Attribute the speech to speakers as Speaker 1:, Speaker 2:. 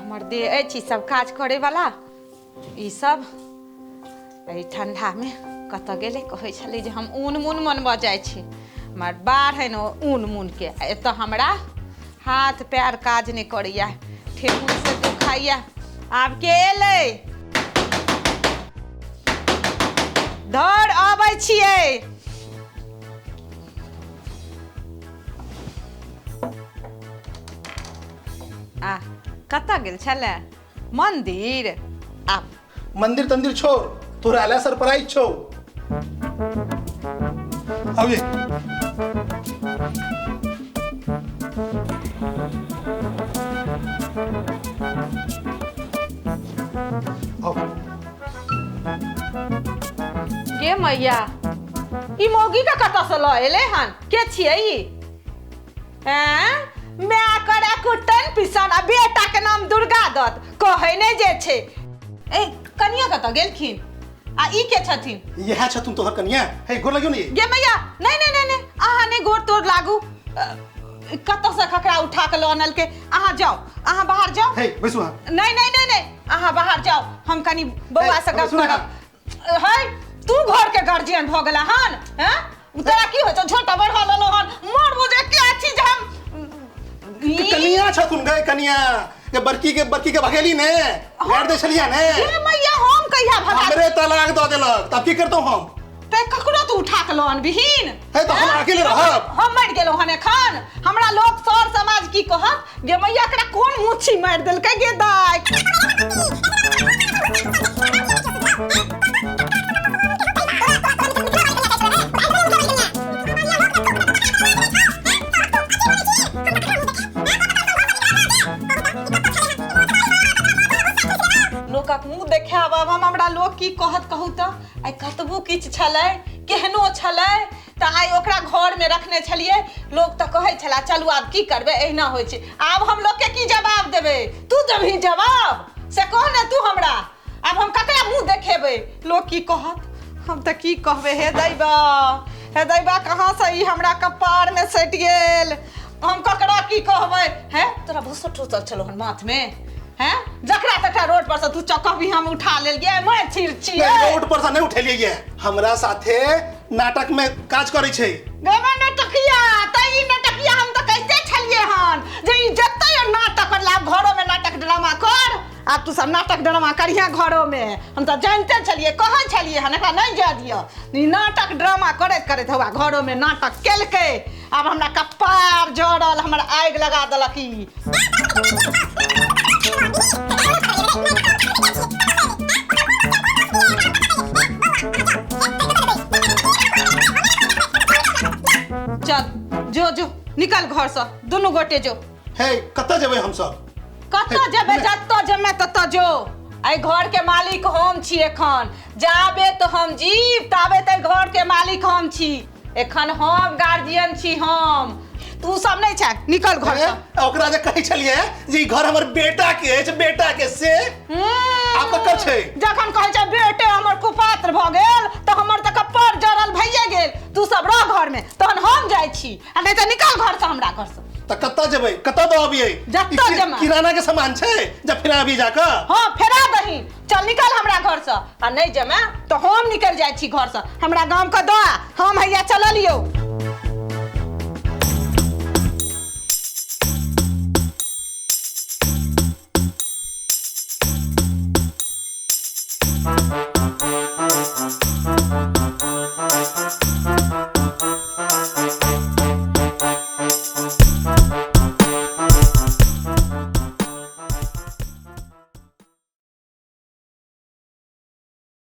Speaker 1: हमर दे अछि सब काज करे वाला ई सब एहि ठंडा में कत गेले कहै छली जे हम ऊन मून मनबा जाइ छी हमर बाढ़ है न ऊन मून के एत हमरा हाथ पैर काज नहीं करैया ठेहुन से दुखाइया आब के एलै धर आबै छियै आ कत गेल छले मंदिर आ
Speaker 2: मंदिर तंदिर छोड़ तोरा आला सरप्राइज छो अब ये
Speaker 1: के मैया ई मौगी का कत से ल एले हन के छियै ई हैं मैं करे कुटन पिसन आ बेटा के नाम दुर्गा दत्त कहै नै जे छै ए कनिया कत गेलखिन आ ई के छथिन
Speaker 2: यह छथुन तोहर कनिया हे गोर लगियो नहीं
Speaker 1: गे मैया नहीं आहा ने गोर तोड़ लागू कत से खकड़ा उठा के ल आनल के आहा जाओ आहा बाहर जाओ
Speaker 2: हे बैसु
Speaker 1: नहीं आहा बाहर जाओ हम कनी बौआ से गप करब है तू घर के गार्जियन भ गेला हन हैं तोरा की होय छ छोटा बड़हा ललो हन मोर बुझे के चीज हम
Speaker 2: कनिया छथुन गए कनिया के बरकी के भगेली ने गाड़ दे छलिया ने
Speaker 1: ए मैया हम कहिया भगा
Speaker 2: हमरे तलाक द देलक तब की करतो हम
Speaker 1: ते ककरो तू उठा के लोन बिहीन
Speaker 2: है तो हम अकेले रहब
Speaker 1: हम मर गेलो हन एखन हमरा लोग सर समाज की कहत गे मैया एकरा कोन मुछी मार देलकै गे दाई लोकक मुंह देखाब हम हमरा लोग की कहत कहू त आइ कतबो किछ छलै केहनो छलै त आइ ओकरा घर में रखने छलिए लोग त कहै छला चलू आब की करबे एहिना होय छै आब हम लोग के की जवाब देबे तू देबही जवाब से कह ने तू हमरा आब हम ककरा मुंह देखेबे लोग की कहत हम त की कहबे हे दैबा कहां से ई हमरा कपार में सट गेल हम ककरा की कहबे है तोरा भसठ चलो हन माथ में हैं जकरा तकरा रोड पर से तू चक्का भी हम उठा लेल गे मैं छिरछी
Speaker 2: रोड पर से नहीं उठेलिए ये हमरा साथे नाटक में काज करै छै
Speaker 1: गबा नाटकिया त ई नाटकिया हम त कैसे छलिए हन जे ई जत्ते नाटक करला घरों में नाटक ड्रामा कर आ तू सब नाटक ड्रामा करिया घरों में हम त जानते छलिए कहै छलिए हन एकरा नहीं जा दियो ई नाटक ड्रामा करैत करैत हवा घरों में नाटक केलकै अब हमरा कपार जड़ल हमर आग लगा देलक ई चल जो निकल घर से दोनों गोटे जो
Speaker 2: हे कत जेबै हम सब
Speaker 1: कत जेबै जत जेमे तत जो आई घर के मालिक हम छी एखन जाबे तो हम जीव ताबे ते घर के मालिक हम छी एखन हम गार्जियन छी हम तू सब नहीं छै निकल घर से
Speaker 2: ओकरा जे कहै छलिए जे घर हमर बेटा के से आप कर छै
Speaker 1: जखन कहै छै बेटे हमर कुपात्र भ गेल त हमर त कपार जड़ल भइए गेल तू सब रह घर में तहन हम जाय छी आ नहीं त निकल घर से हमरा घर से
Speaker 2: त कत जेबै कत द अबियै
Speaker 1: जत्ता जमा
Speaker 2: किराना के सामान छै जब फिर अभी जाके
Speaker 1: हां फेरा दही चल निकल हमरा घर से आ नहीं जमा तो हम निकल जाय छी घर से हमरा गांव का द हम हैया चल